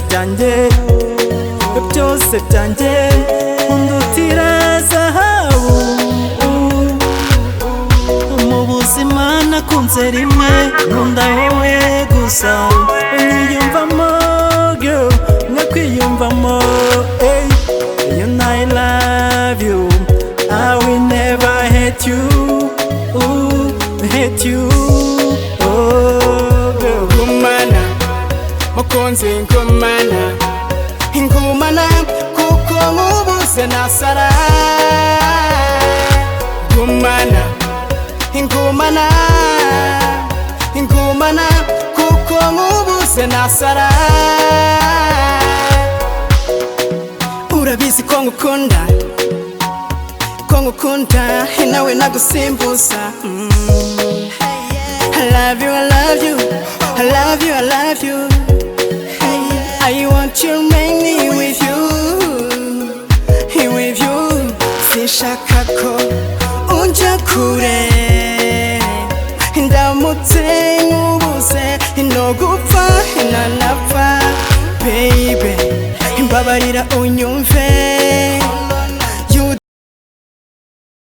byanjye byose byanjye undutira zahabu mu buzima nakunze rimwe nkunda wowe gusa unyiyumvamo girl nkakwiyumvamo you know I love you I will never hate you hate you girl Ngumana mukunzi ngumana ngumana kuko mubuze nasara ngumana ngumana ngumana kuko mubuze nasara urabizi ko ngukunda nawe nagusimbuza I love you, I love you, I love you, I love you. I want to make me with you, with you. Sinshaka ko unja kure, ndamutse ngubuze no gupfa nanapfa, baby. Mbabarira unyumve.